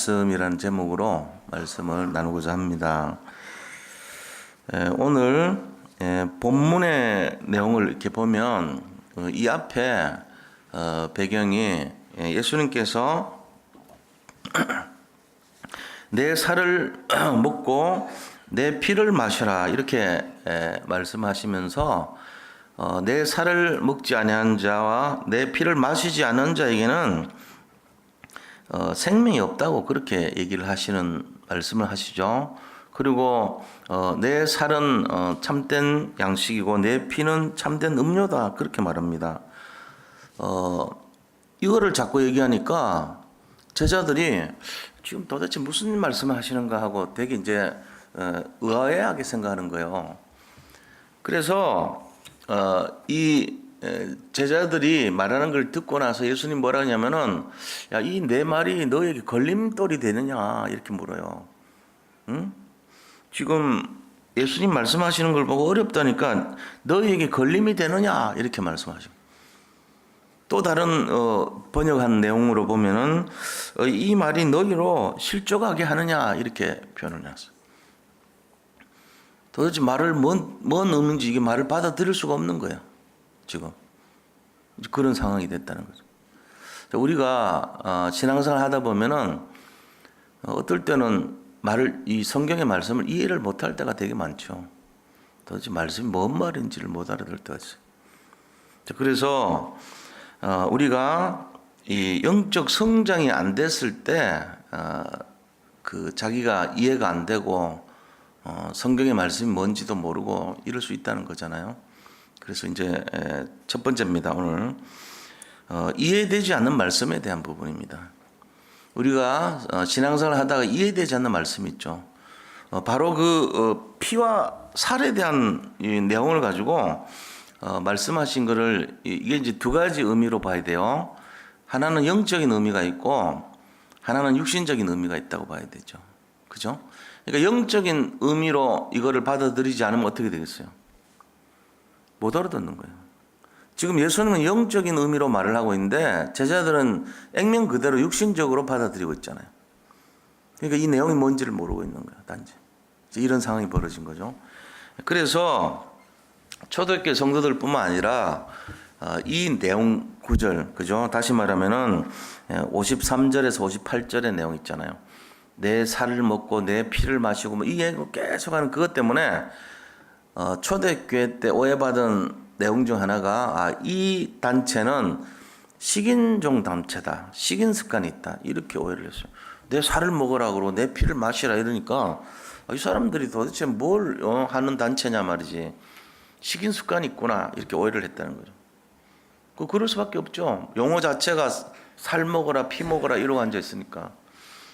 말씀이라는 제목으로 말씀을 나누고자 합니다. 오늘 본문의 내용을 이렇게 보면 이 앞에 배경이 예수님께서 내 살을 먹고 내 피를 마셔라 이렇게 말씀하시면서 내 살을 먹지 아니한 자와 내 피를 마시지 않은 자에게는 생명이 없다고 그렇게 얘기를 하시는 말씀을 하시죠. 그리고 내 살은 참된 양식이고 내 피는 참된 음료다 그렇게 말합니다. 이거를 자꾸 얘기하니까 제자들이 지금 도대체 무슨 말씀을 하시는가 하고 되게 이제 의아해하게 생각하는 거예요. 그래서 이 제자들이 말하는 걸 듣고 나서 예수님 뭐라 하냐면은 야, 이 내 말이 너에게 걸림돌이 되느냐 이렇게 물어요. 응? 지금 예수님 말씀하시는 걸 보고 어렵다니까 너희에게 걸림이 되느냐 이렇게 말씀하시고 또 다른 번역한 내용으로 보면은 이 말이 너희로 실족하게 하느냐 이렇게 표현을 했어요. 도대체 말을 뭔 의미인지 이게 말을 받아들일 수가 없는 거예요. 지금 그런 상황이 됐다는 거죠. 우리가 신앙생활 하다 보면은 어떨 때는 이 성경의 말씀을 이해를 못할 때가 되게 많죠. 도대체 말씀이 뭔 말인지를 못 알아들 때가 있어요. 그래서 우리가 이 영적 성장이 안 됐을 때 자기가 이해가 안 되고 성경의 말씀이 뭔지도 모르고 이럴 수 있다는 거잖아요. 그래서 이제 첫 번째입니다. 오늘 이해되지 않는 말씀에 대한 부분입니다. 우리가 신앙생활을 하다가 이해되지 않는 말씀이 있죠. 바로 피와 살에 대한 이 내용을 가지고 말씀하신 것을 이게 이제 두 가지 의미로 봐야 돼요. 하나는 영적인 의미가 있고 하나는 육신적인 의미가 있다고 봐야 되죠. 그죠? 그러니까 영적인 의미로 이거를 받아들이지 않으면 어떻게 되겠어요? 못 알아듣는 거예요. 지금 예수님은 영적인 의미로 말을 하고 있는데 제자들은 액면 그대로 육신적으로 받아들이고 있잖아요. 그러니까 이 내용이 뭔지를 모르고 있는 거예요. 단지. 이런 상황이 벌어진 거죠. 그래서 초대교회 성도들뿐만 아니라 이 내용 구절, 그죠? 다시 말하면은 53절에서 58절의 내용 있잖아요. 내 살을 먹고 내 피를 마시고 뭐 이 얘기 계속하는 그것 때문에 초대교회 때 오해받은 내용 중 하나가 이 단체는 식인종 단체다. 식인 습관이 있다. 이렇게 오해를 했어요. 내 살을 먹으라 그러고 내 피를 마시라 이러니까 이 사람들이 도대체 뭘 하는 단체냐 말이지. 식인 습관이 있구나. 이렇게 오해를 했다는 거죠. 그럴 수밖에 없죠. 용어 자체가 살 먹어라 피 먹어라 이러고 앉아 있으니까.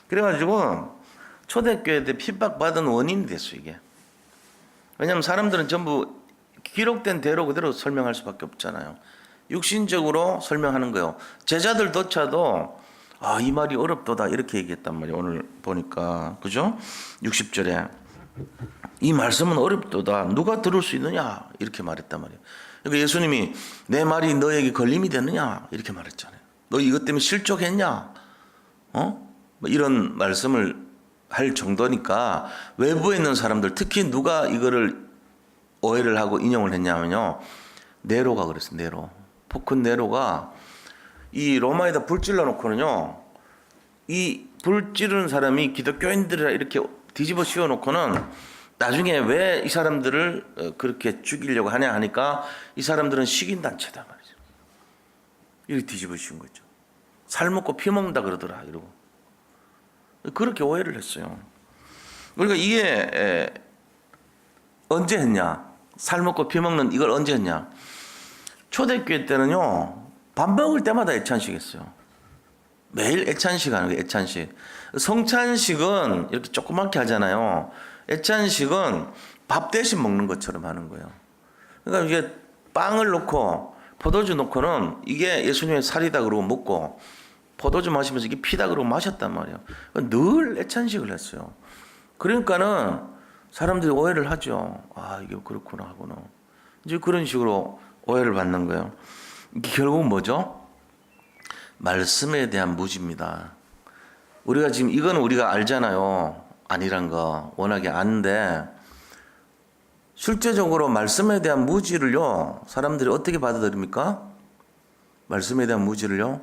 그래가지고 초대교회 때 핍박받은 원인이 됐어요. 이게. 왜냐하면 사람들은 전부 기록된 대로 그대로 설명할 수밖에 없잖아요. 육신적으로 설명하는 거예요. 제자들조차도 이 말이 어렵도다 이렇게 얘기했단 말이에요. 오늘 보니까 그죠? 60절에 이 말씀은 어렵도다. 누가 들을 수 있느냐 이렇게 말했단 말이에요. 그러니까 예수님이 내 말이 너에게 걸림이 되느냐 이렇게 말했잖아요. 너 이것 때문에 실족했냐? 뭐 이런 말씀을 할 정도니까 외부에 있는 사람들 특히 누가 이거를 오해를 하고 인용을 했냐면요. 네로가 그랬어요. 네로. 포큰 네로가 이 로마에다 불 찔러 놓고는요. 이 불 찌르는 사람이 기독교인들이라 이렇게 뒤집어 씌워 놓고는 나중에 왜 이 사람들을 그렇게 죽이려고 하냐 하니까 이 사람들은 식인 단체다 말이죠. 이렇게 뒤집어 씌운 거죠. 살 먹고 피 먹는다 그러더라 이러고. 그렇게 오해를 했어요. 그러니까 이게 언제 했냐? 살 먹고 피 먹는 이걸 언제 했냐? 초대교회 때는요. 밥 먹을 때마다 애찬식 했어요. 매일 애찬식 하는 거예요. 애찬식. 성찬식은 이렇게 조그맣게 하잖아요. 애찬식은 밥 대신 먹는 것처럼 하는 거예요. 그러니까 이게 빵을 넣고 포도주 넣고는 이게 예수님의 살이다 그러고 먹고 포도주 마시면서 이게 피다 그러고 마셨단 말이에요. 늘 애찬식을 했어요. 그러니까는 사람들이 오해를 하죠. 이게 그렇구나 하고는. 이제 그런 식으로 오해를 받는 거예요. 이게 결국은 뭐죠? 말씀에 대한 무지입니다. 우리가 지금 이거는 우리가 알잖아요. 아니란 거 워낙에 아는데 실제적으로 말씀에 대한 무지를요. 사람들이 어떻게 받아들입니까? 말씀에 대한 무지를요.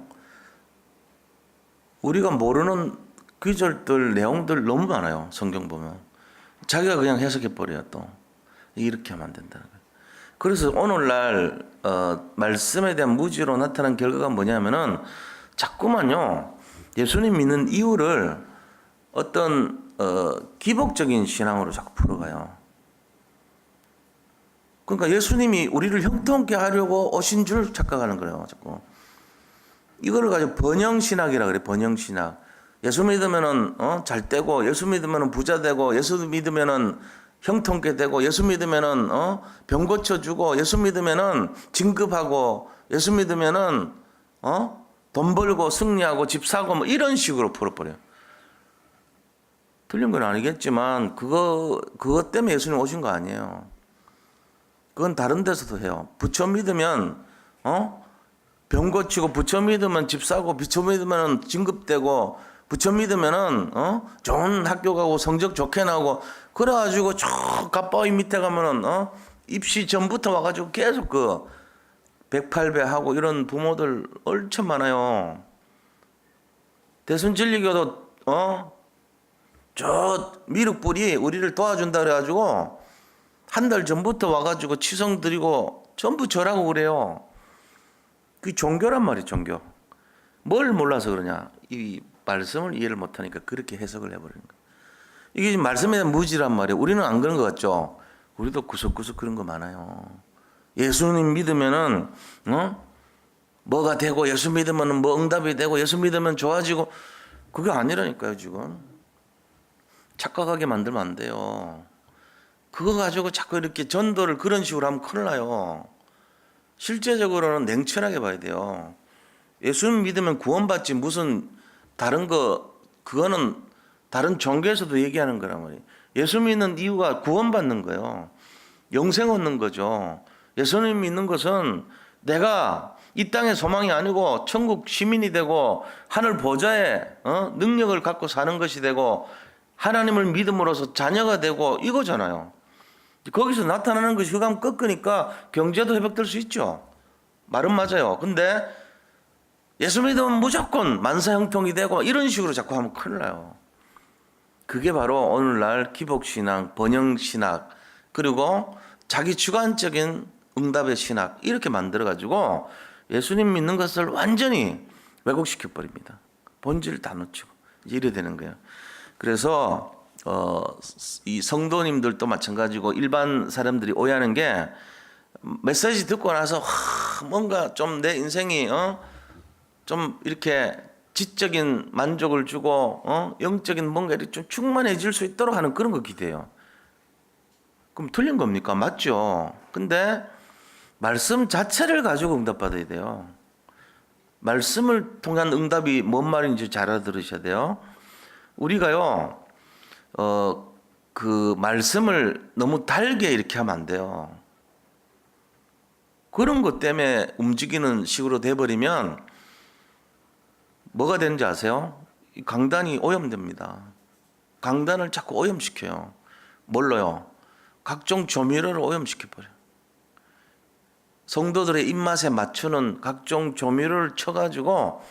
우리가 모르는 구절들 내용들 너무 많아요. 성경 보면. 자기가 그냥 해석해 버려요. 또 이렇게 하면 안 된다는 거예요. 그래서 오늘날 말씀에 대한 무지로 나타난 결과가 뭐냐면은 자꾸만요. 예수님 믿는 이유를 어떤 기복적인 신앙으로 자꾸 풀어가요. 그러니까 예수님이 우리를 형통케 하려고 오신 줄 착각하는 거예요. 자꾸. 이거를 가지고 번영신학이라 그래. 번영신학. 예수 믿으면은 잘 되고, 예수 믿으면은 부자 되고, 예수 믿으면은 형통케 되고, 예수 믿으면은 병 고쳐주고, 예수 믿으면은 진급하고, 예수 믿으면은 돈 벌고 승리하고 집 사고 뭐 이런 식으로 풀어버려요. 틀린 건 아니겠지만 그것 때문에 예수님 오신 거 아니에요. 그건 다른 데서도 해요. 부처 믿으면 병 고치고, 부처 믿으면 집 사고, 부처 믿으면 진급되고, 부처 믿으면은 좋은 학교 가고 성적 좋게 나고 그래가지고 저 갓바위 밑에 가면은 입시 전부터 와가지고 계속 그 108배 하고 이런 부모들 얼청 많아요. 대순진리교도 저 미륵불이 우리를 도와준다 그래가지고 한 달 전부터 와가지고 치성 드리고 전부 절하고 그래요. 그게 종교란 말이에요. 종교. 뭘 몰라서 그러냐. 이 말씀을 이해를 못하니까 그렇게 해석을 해버리는 거예요. 이게 말씀에 대한 무지란 말이에요. 우리는 안 그런 것 같죠. 우리도 구석구석 그런 거 많아요. 예수님 믿으면은 뭐가 되고, 예수 믿으면은 뭐 응답이 되고, 예수 믿으면 좋아지고, 그게 아니라니까요. 지금 착각하게 만들면 안 돼요. 그거 가지고 자꾸 이렇게 전도를 그런 식으로 하면 큰일 나요. 실제적으로는 냉철하게 봐야 돼요. 예수님 믿으면 구원받지 무슨 다른 그거는 다른 종교에서도 얘기하는 거란 말이에요. 예수 믿는 이유가 구원받는 거예요. 영생 얻는 거죠. 예수님 믿는 것은 내가 이 땅의 소망이 아니고 천국 시민이 되고 하늘 보좌에 능력을 갖고 사는 것이 되고 하나님을 믿음으로써 자녀가 되고 이거잖아요. 거기서 나타나는 것이 흑암 꺾으니까 경제도 회복될 수 있죠. 말은 맞아요. 근데 예수 믿으면 무조건 만사형통이 되고 이런 식으로 자꾸 하면 큰일 나요. 그게 바로 오늘날 기복신학, 번영신학, 그리고 자기 주관적인 응답의 신학 이렇게 만들어가지고 예수님 믿는 것을 완전히 왜곡시켜 버립니다. 본질을 다 놓치고 이래 되는 거예요. 그래서 이 성도님들도 마찬가지고 일반 사람들이 오해하는 게 메시지 듣고 나서 뭔가 좀 내 인생이 좀 이렇게 지적인 만족을 주고 영적인 뭔가 이렇게 좀 충만해질 수 있도록 하는 그런 거 기대해요. 그럼 틀린 겁니까? 맞죠. 근데 말씀 자체를 가지고 응답받아야 돼요. 말씀을 통한 응답이 뭔 말인지 잘 알아들으셔야 돼요. 우리가요 그 말씀을 너무 달게 이렇게 하면 안 돼요. 그런 것 때문에 움직이는 식으로 돼버리면 뭐가 되는지 아세요? 강단이 오염됩니다. 강단을 자꾸 오염시켜요. 뭘로요? 각종 조미료를 오염시켜버려요. 성도들의 입맛에 맞추는 각종 조미료를 쳐가지고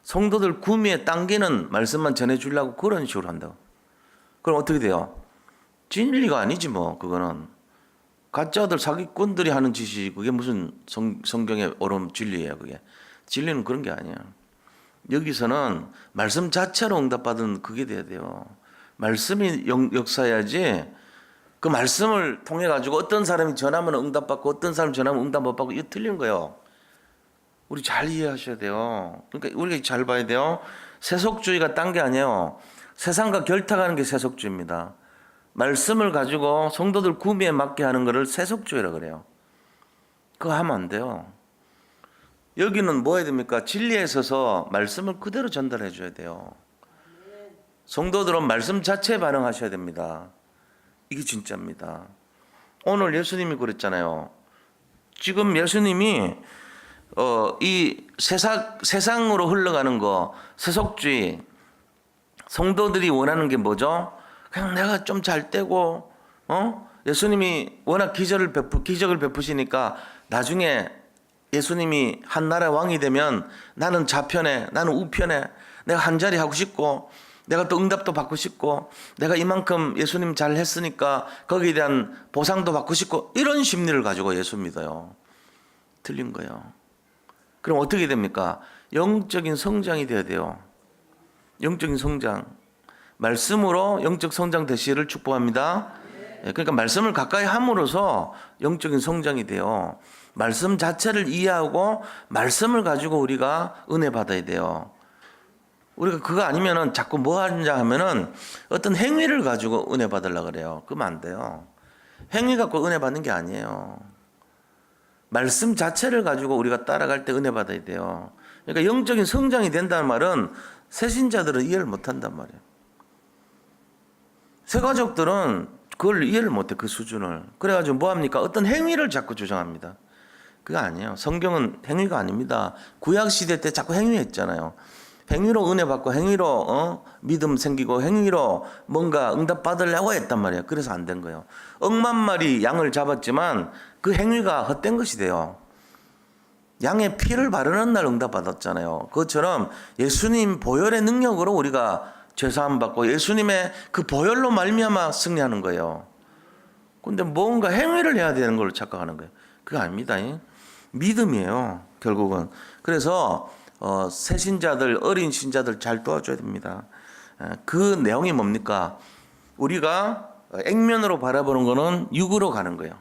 성도들 구미에 당기는 말씀만 전해주려고 그런 식으로 한다고. 그럼 어떻게 돼요? 진리가 아니지 뭐. 그거는 가짜들 사기꾼들이 하는 짓이 그게 무슨 성경에 옳은 진리예요. 그게 진리는 그런 게 아니에요. 여기서는 말씀 자체로 응답받은 그게 돼야 돼요. 말씀이 역사해야지. 그 말씀을 통해 가지고 어떤 사람이 전하면 응답받고 어떤 사람이 전하면 응답 못 받고 이거 틀린 거예요. 우리 잘 이해하셔야 돼요. 그러니까 우리가 잘 봐야 돼요. 세속주의가 딴 게 아니에요. 세상과 결탁하는 게 세속주의입니다. 말씀을 가지고 성도들 구미에 맞게 하는 것을 세속주의라 그래요. 그거 하면 안 돼요. 여기는 뭐 해야 됩니까? 진리에 서서 말씀을 그대로 전달해 줘야 돼요. 성도들은 말씀 자체에 반응하셔야 됩니다. 이게 진짜입니다. 오늘 예수님이 그랬잖아요. 지금 예수님이 이 세상으로 흘러가는 거, 세속주의, 성도들이 원하는 게 뭐죠? 그냥 내가 좀 잘 되고, 예수님이 워낙 기적을 베푸시니까 나중에 예수님이 한 나라 왕이 되면 나는 좌편에, 나는 우편에 내가 한 자리 하고 싶고, 내가 또 응답도 받고 싶고, 내가 이만큼 예수님 잘 했으니까 거기에 대한 보상도 받고 싶고, 이런 심리를 가지고 예수 믿어요. 틀린 거예요. 그럼 어떻게 됩니까? 영적인 성장이 돼야 돼요. 영적인 성장. 말씀으로 영적 성장 되시기를 축복합니다. 그러니까 말씀을 가까이 함으로써 영적인 성장이 돼요. 말씀 자체를 이해하고 말씀을 가지고 우리가 은혜 받아야 돼요. 우리가 그거 아니면은 자꾸 뭐 하냐 하면은 어떤 행위를 가지고 은혜 받으려고 그래요. 그러면 안 돼요. 행위 갖고 은혜 받는 게 아니에요. 말씀 자체를 가지고 우리가 따라갈 때 은혜 받아야 돼요. 그러니까 영적인 성장이 된다는 말은 새신자들은 이해를 못 한단 말이에요. 새가족들은 그걸 이해를 못해, 그 수준을. 그래가지고 뭐 합니까? 어떤 행위를 자꾸 주장합니다. 그거 아니에요. 성경은 행위가 아닙니다. 구약시대 때 자꾸 행위했잖아요. 행위로 은혜 받고 행위로 믿음 생기고 행위로 뭔가 응답 받으려고 했단 말이에요. 그래서 안 된 거예요. 억만 마리 양을 잡았지만 그 행위가 헛된 것이 돼요. 양의 피를 바르는 날 응답 받았잖아요. 그것처럼 예수님 보혈의 능력으로 우리가 죄사함 받고 예수님의 그 보혈로 말미암아 승리하는 거예요. 근데 뭔가 행위를 해야 되는 걸 착각하는 거예요. 그거 아닙니다. 믿음이에요, 결국은. 그래서 새 신자들, 어린 신자들 잘 도와줘야 됩니다. 그 내용이 뭡니까? 우리가 액면으로 바라보는 거는 육으로 가는 거예요.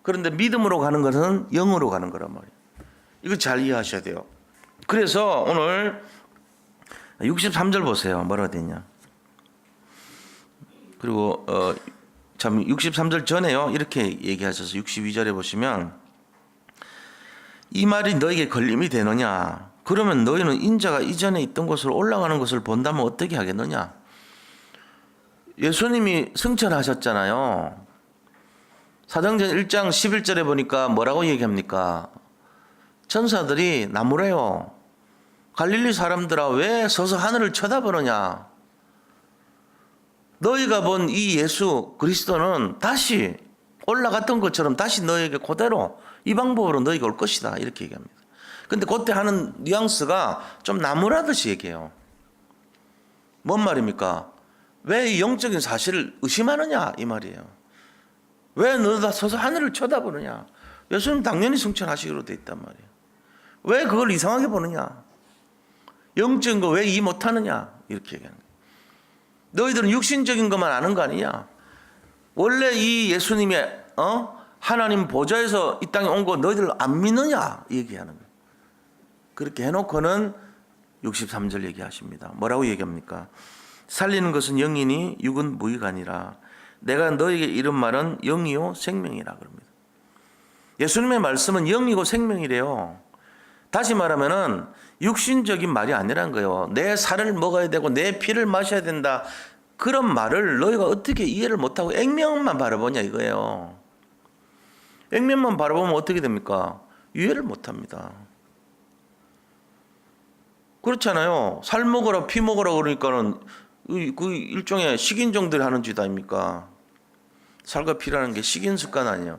그런데 믿음으로 가는 것은 영으로 가는 거란 말이에요. 이거 잘 이해하셔야 돼요. 그래서 오늘 63절 보세요. 뭐라고 되냐. 그리고 참 63절 전에요. 이렇게 얘기하셔서 62절에 보시면 이 말이 너에게 걸림이 되느냐. 그러면 너희는 인자가 이전에 있던 곳으로 올라가는 것을 본다면 어떻게 하겠느냐. 예수님이 승천하셨잖아요. 사도행전 1장 11절에 보니까 뭐라고 얘기합니까? 천사들이 나무래요. 갈릴리 사람들아 왜 서서 하늘을 쳐다보느냐. 너희가 본 이 예수 그리스도는 다시 올라갔던 것처럼 다시 너에게 그대로 이 방법으로 너희가 올 것이다. 이렇게 얘기합니다. 근데 그때 하는 뉘앙스가 좀 나무라듯이 얘기해요. 뭔 말입니까? 왜 이 영적인 사실을 의심하느냐 이 말이에요. 왜 너희가 서서 하늘을 쳐다보느냐. 예수님 당연히 승천하시기로 돼 있단 말이에요. 왜 그걸 이상하게 보느냐. 영적인 거 왜 이해 못하느냐 이렇게 얘기하는 거예요. 너희들은 육신적인 것만 아는 거 아니냐. 원래 이 예수님이 하나님 보좌에서 이 땅에 온 거 너희들 안 믿느냐 얘기하는 거예요. 그렇게 해놓고는 63절 얘기하십니다. 뭐라고 얘기합니까? 살리는 것은 영이니 육은 무의가 아니라 내가 너에게 이런 말은 영이요 생명이라 그럽니다. 예수님의 말씀은 영이고 생명이래요. 다시 말하면은 육신적인 말이 아니란 거예요. 내 살을 먹어야 되고 내 피를 마셔야 된다. 그런 말을 너희가 어떻게 이해를 못하고 액면만 바라보냐 이거예요. 액면만 바라보면 어떻게 됩니까? 이해를 못합니다. 그렇잖아요. 살 먹어라 피 먹어라 그러니까는 그 일종의 식인종들이 하는 짓 아닙니까? 살과 피라는 게 식인 습관 아니에요.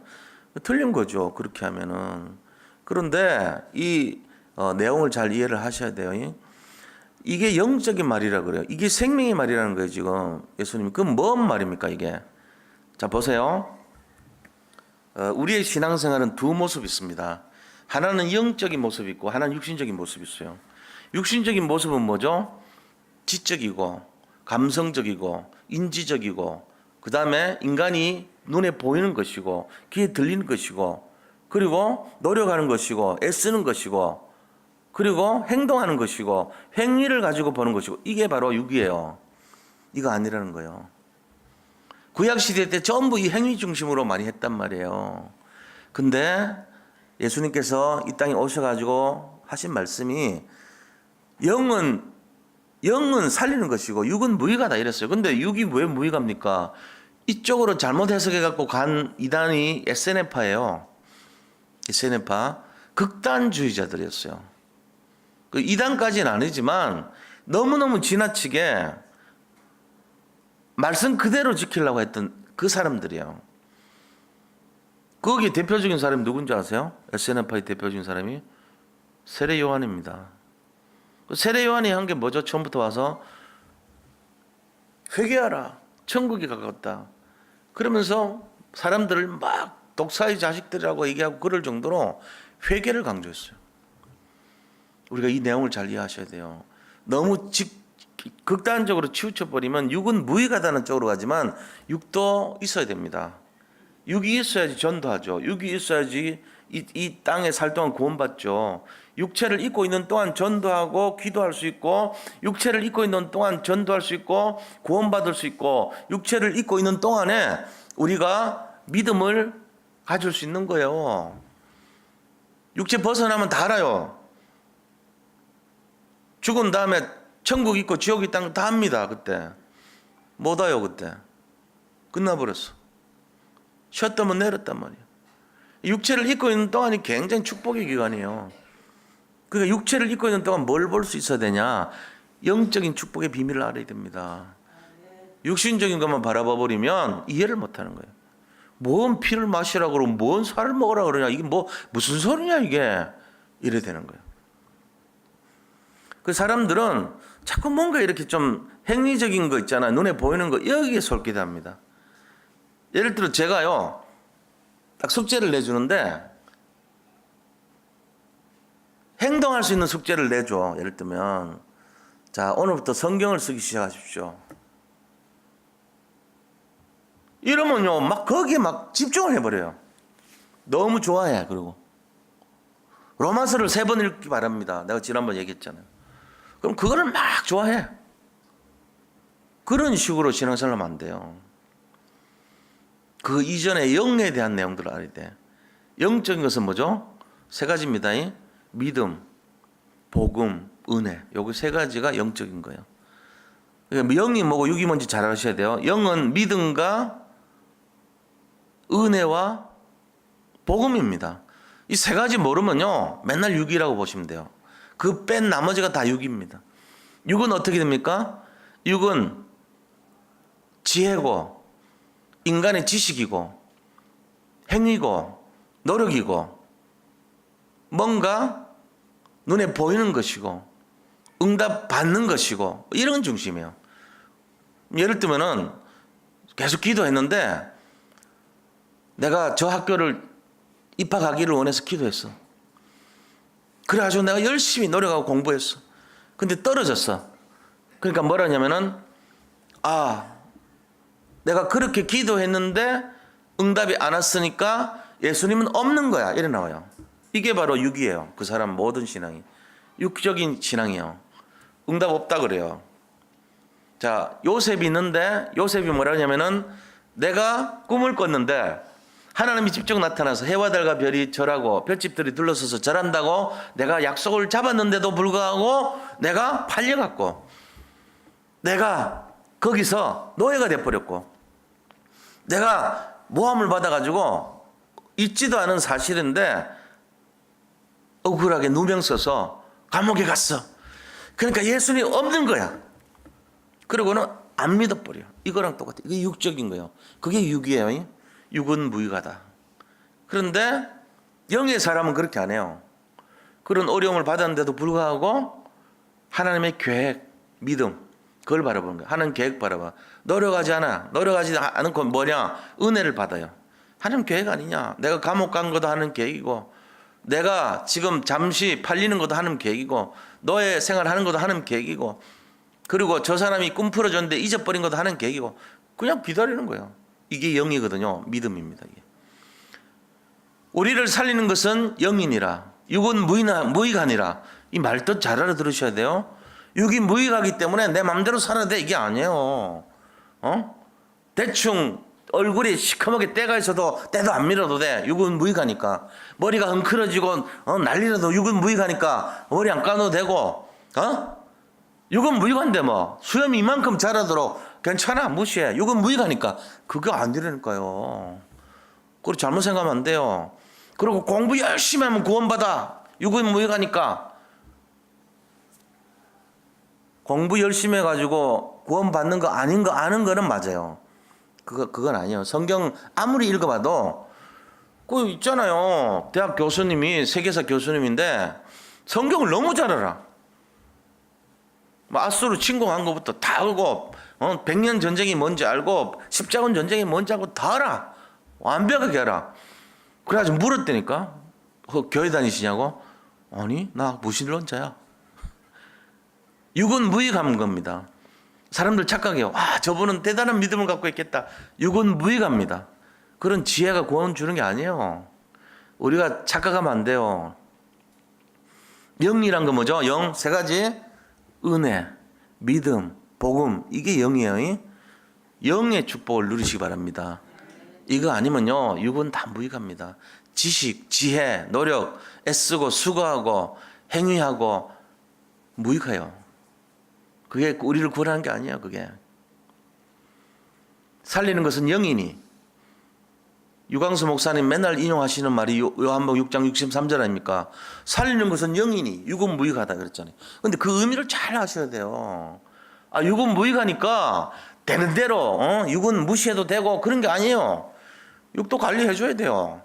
틀린 거죠. 그렇게 하면은. 그런데 이 내용을 잘 이해를 하셔야 돼요. 이게 영적인 말이라 그래요. 이게 생명의 말이라는 거예요. 지금 예수님. 그건 뭔 말입니까 이게? 자 보세요. 우리의 신앙생활은 두 모습이 있습니다. 하나는 영적인 모습이 있고 하나는 육신적인 모습이 있어요. 육신적인 모습은 뭐죠? 지적이고 감성적이고 인지적이고 그 다음에 인간이 눈에 보이는 것이고 귀에 들리는 것이고 그리고 노력하는 것이고 애쓰는 것이고 그리고 행동하는 것이고 행위를 가지고 보는 것이고 이게 바로 육이에요. 이거 아니라는 거예요. 구약시대 때 전부 이 행위 중심으로 많이 했단 말이에요. 근데 예수님께서 이 땅에 오셔가지고 하신 말씀이 영은 살리는 것이고 육은 무의가다 이랬어요. 근데 육이 왜 무의갑니까? 이쪽으로 잘못 해석해갖고 간 이단이 SNF파예요. SNF파 극단주의자들이었어요. 그 이단까지는 아니지만 너무너무 지나치게 말씀 그대로 지키려고 했던 그 사람들이에요. 거기에 대표적인 사람이 누군지 아세요? SNF의 대표적인 사람이 세례 요한입니다. 세례 요한이 한 게 뭐죠? 처음부터 와서 회개하라, 천국이 가깝다. 그러면서 사람들을 막 독사의 자식들이라고 얘기하고 그럴 정도로 회개를 강조했어요. 우리가 이 내용을 잘 이해하셔야 돼요. 너무 극단적으로 치우쳐버리면 육은 무익하다는 쪽으로 가지만 육도 있어야 됩니다. 육이 있어야지 전도하죠. 육이 있어야지 이 땅에 살 동안 구원받죠. 육체를 입고 있는 동안 전도하고 기도할 수 있고, 육체를 입고 있는 동안 전도할 수 있고 구원받을 수 있고, 육체를 입고 있는 동안에 우리가 믿음을 가질 수 있는 거예요. 육체 벗어나면 다 알아요. 죽은 다음에 천국 있고 지옥 있다는 거 다 압니다. 그때 못 와요. 그때 끝나버렸어. 쉬었다면 내렸단 말이에요. 육체를 입고 있는 동안이 굉장히 축복의 기간이에요. 그러니까 육체를 입고 있는 동안 뭘 볼 수 있어야 되냐? 영적인 축복의 비밀을 알아야 됩니다. 육신적인 것만 바라봐 버리면 이해를 못하는 거예요. 뭔 피를 마시라고 그러고 뭔 살을 먹으라고 그러냐, 이게 무슨 소리냐 이게, 이래 되는 거예요. 그 사람들은 자꾸 뭔가 이렇게 좀 행위적인 거 있잖아요. 눈에 보이는 거, 여기에 솔깃합니다. 예를 들어 제가요 딱 숙제를 내주는데 행동할 수 있는 숙제를 내줘. 예를 들면 자, 오늘부터 성경을 쓰기 시작하십시오. 이러면요 막 거기에 막 집중을 해버려요. 너무 좋아해. 그리고 로마서를 3번 읽기 바랍니다. 내가 지난번 얘기했잖아요. 그럼 그거를 막 좋아해. 그런 식으로 신앙생활 하면 안 돼요. 그 이전에 영에 대한 내용들을 알아야 돼. 영적인 것은 뭐죠? 3가지입니다. 믿음, 복음, 은혜. 요거 3가지가 영적인 거예요. 그러니까 영이 뭐고 육이 뭔지 잘 아셔야 돼요. 영은 믿음과 은혜와 복음입니다. 이 3가지 모르면요 맨날 육이라고 보시면 돼요. 그 뺀 나머지가 다 육입니다. 육은 어떻게 됩니까? 육은 지혜고 인간의 지식이고 행위고 노력이고 뭔가 눈에 보이는 것이고 응답 받는 것이고 이런 중심이에요. 예를 들면은 계속 기도했는데 내가 저 학교를 입학하기를 원해서 기도했어. 그래가지고 내가 열심히 노력하고 공부했어. 근데 떨어졌어. 그러니까 뭐라냐면은 내가 그렇게 기도했는데 응답이 안 왔으니까 예수님은 없는 거야. 이래 나와요. 이게 바로 육이에요. 그 사람 모든 신앙이 육적인 신앙이에요. 응답 없다 그래요. 자, 요셉이 있는데 요셉이 뭐라냐면은 내가 꿈을 꿨는데 하나님이 직접 나타나서 해와 달과 별이 절하고 별집들이 둘러서서 절한다고 내가 약속을 잡았는데도 불구하고 내가 팔려갔고 내가 거기서 노예가 돼버렸고 내가 모함을 받아가지고 있지도 않은 사실인데 억울하게 누명 써서 감옥에 갔어. 그러니까 예수님이 없는 거야. 그러고는 안 믿어버려. 이거랑 똑같아. 이게 육적인 거예요. 그게 육이에요. 육은 무익하다. 그런데 영의 사람은 그렇게 안 해요. 그런 어려움을 받았는데도 불구하고 하나님의 계획, 믿음, 그걸 바라보는 거야. 하나님 계획 바라봐. 노력하지 않고 뭐냐? 은혜를 받아요. 하나님 계획 아니냐? 내가 감옥 간 것도 하나님 계획이고 내가 지금 잠시 팔리는 것도 하나님 계획이고 너의 생활하는 것도 하나님 계획이고 그리고 저 사람이 꿈 풀어줬는데 잊어버린 것도 하나님 계획이고 그냥 기다리는 거예요. 이게 영이거든요. 믿음입니다. 이게. 우리를 살리는 것은 영이니라. 육은 무익하니라. 이 말뜻 잘 알아들으셔야 돼요. 육이 무익하기 때문에 내 마음대로 살아야 돼. 이게 아니에요. 대충 얼굴이 시커멓게 때가 있어도 때도 안 밀어도 돼. 육은 무익하니까. 머리가 헝클어지고 난리라도 육은 무익하니까 머리 안 감아도 되고 육은 무익한데 뭐 수염이 이만큼 자라도록 괜찮아 무시해. 육은 무익하니까. 그거 안 되라니까요. 그리고 잘못 생각하면 안 돼요. 그리고 공부 열심히 하면 구원받아. 육은 무익하니까. 공부 열심히 해가지고 구원받는 거 아닌 거 아는 거는 맞아요. 그건 아니에요. 성경 아무리 읽어봐도 그 있잖아요. 대학 교수님이 세계사 교수님인데 성경을 너무 잘 알아. 아수르 침공한 것부터 다 알고, 백년 전쟁이 뭔지 알고, 십자군 전쟁이 뭔지 알고 다 알아. 완벽하게 알아. 그래가지고 물었다니까. 교회 다니시냐고? 아니, 나 무신론자야. 육은 무익한 겁니다. 사람들 착각해요. 와, 저분은 대단한 믿음을 갖고 있겠다. 육은 무익합니다. 그런 지혜가 구원 주는 게 아니에요. 우리가 착각하면 안 돼요. 영이란 거 뭐죠? 영 세 가지. 은혜, 믿음, 복음, 이게 영이에요. 영의 축복을 누리시기 바랍니다. 이거 아니면요, 육은 다 무익합니다. 지식, 지혜, 노력, 애쓰고 수고하고 행위하고 무익해요. 그게 우리를 구원하는 게 아니에요. 그게 살리는 것은 영이니. 유광수 목사님 맨날 인용하시는 말이 요한복음 6장 63절 아닙니까? 살리는 것은 영이니 육은 무익하다 그랬잖아요. 근데 그 의미를 잘 아셔야 돼요. 육은 무익하니까 되는 대로 육은 무시해도 되고 그런 게 아니에요. 육도 관리해 줘야 돼요.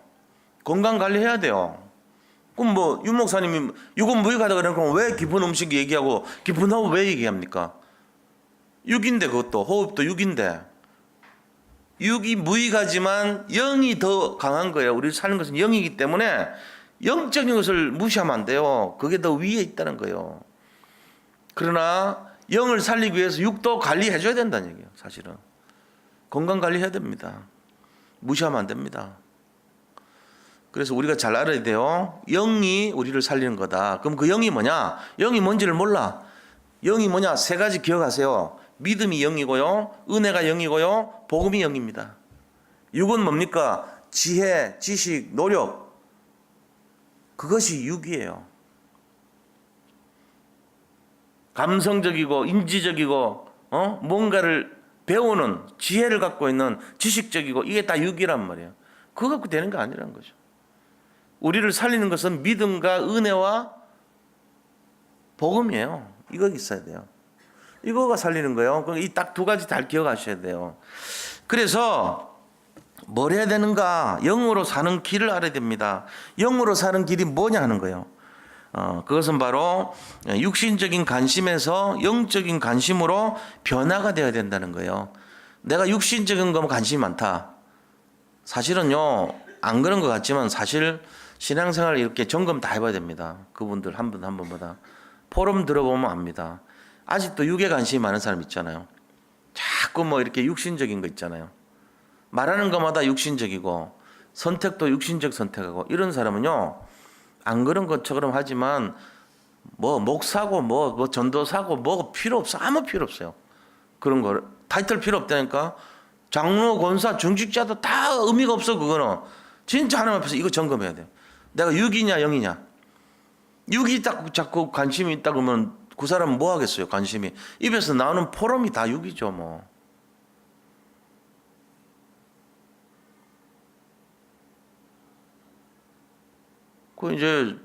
건강 관리해야 돼요. 그럼 뭐 윤 목사님이 육은 무익하다 그러면 왜 깊은 음식 얘기하고 깊은 호흡 왜 얘기합니까? 육인데 그것도 호흡도 육인데. 육이 무익하지만 영이 더 강한 거예요. 우리 사는 것은 영이기 때문에 영적인 것을 무시하면 안 돼요. 그게 더 위에 있다는 거예요. 그러나 영을 살리기 위해서 육도 관리해 줘야 된다는 얘기예요. 사실은 건강 관리해야 됩니다. 무시하면 안 됩니다. 그래서 우리가 잘 알아야 돼요. 영이 우리를 살리는 거다. 그럼 그 영이 뭐냐? 영이 뭔지를 몰라. 영이 뭐냐? 세 가지 기억하세요. 믿음이 영이고요, 은혜가 영이고요, 복음이 영입니다. 육은 뭡니까? 지혜, 지식, 노력. 그것이 육이에요. 감성적이고 인지적이고 뭔가를 배우는 지혜를 갖고 있는 지식적이고 이게 다 육이란 말이에요. 그거 갖고 되는 거 아니라는 거죠. 우리를 살리는 것은 믿음과 은혜와 복음이에요. 이거 있어야 돼요. 이거가 살리는 거예요. 이 딱 두 가지 잘 기억하셔야 돼요. 그래서 뭘 해야 되는가? 영으로 사는 길을 알아야 됩니다. 영으로 사는 길이 뭐냐 하는 거예요. 그것은 바로 육신적인 관심에서 영적인 관심으로 변화가 되어야 된다는 거예요. 내가 육신적인 거면 관심이 많다. 사실은요, 안 그런 것 같지만 사실 신앙생활을 이렇게 점검 다 해봐야 됩니다. 그분들 한 분 한 분마다. 포럼 들어보면 압니다. 아직도 육에 관심이 많은 사람 있잖아요. 자꾸 뭐 이렇게 육신적인 거 있잖아요. 말하는 것마다 육신적이고 선택도 육신적 선택하고 이런 사람은요, 안 그런 것처럼 하지만 뭐 목사고 뭐 전도사고 뭐 필요 없어. 아무 필요 없어요. 그런 거 타이틀 필요 없다니까. 장로, 권사, 중직자도 다 의미가 없어. 그거는 진짜 하나님 앞에서 이거 점검해야 돼요. 내가 육이냐 영이냐. 육이 딱 자꾸 관심이 있다 그러면 그 사람은 뭐 하겠어요? 관심이 입에서 나오는 포럼이 다 육이죠. 뭐 그 이제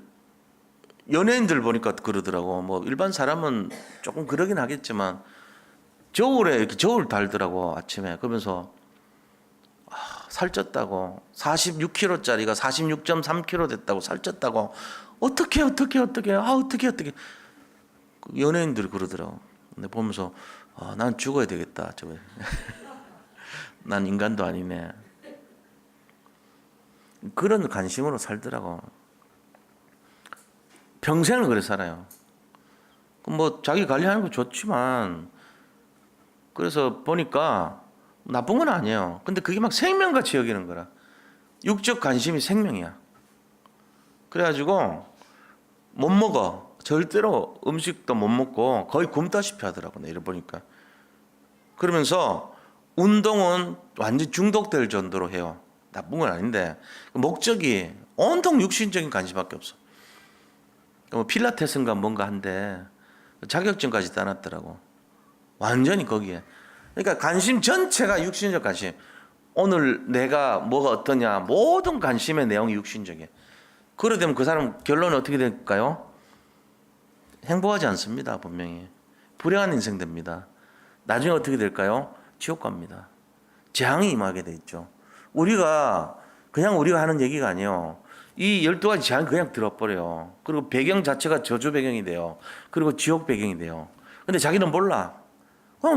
연예인들 보니까 그러더라고. 뭐 일반 사람은 조금 그러긴 하겠지만 겨울에 이렇게 저울 달더라고. 아침에 그러면서 살쪘다고 46kg짜리가 46.3kg 됐다고 살쪘다고 어떻게 어떻게 연예인들이 그러더라고. 근데 보면서 난 죽어야 되겠다. 난 인간도 아니네. 그런 관심으로 살더라고. 평생을 그래 살아요. 뭐 자기 관리하는 거 좋지만 그래서 보니까 나쁜 건 아니에요. 근데 그게 막 생명같이 여기는 거라. 육적 관심이 생명이야. 그래가지고 못 먹어. 절대로 음식도 못 먹고 거의 굶다시피 하더라고. 내일 보니까. 그러면서 운동은 완전 중독될 정도로 해요. 나쁜 건 아닌데 목적이 온통 육신적인 관심밖에 없어. 뭐 필라테스인가 뭔가 한데 자격증까지 따놨더라고. 완전히 거기에. 그러니까 관심 전체가 육신적 관심. 오늘 내가 뭐가 어떠냐. 모든 관심의 내용이 육신적이에요. 그러다 보면 그 사람 결론은 어떻게 될까요? 행복하지 않습니다. 분명히. 불행한 인생 됩니다. 나중에 어떻게 될까요? 지옥 갑니다. 재앙이 임하게 돼 있죠. 우리가 하는 얘기가 아니에요. 이 12가지 재앙이 그냥 들어버려요. 그리고 배경 자체가 저주 배경이 돼요. 그리고 지옥 배경이 돼요. 근데 자기는 몰라.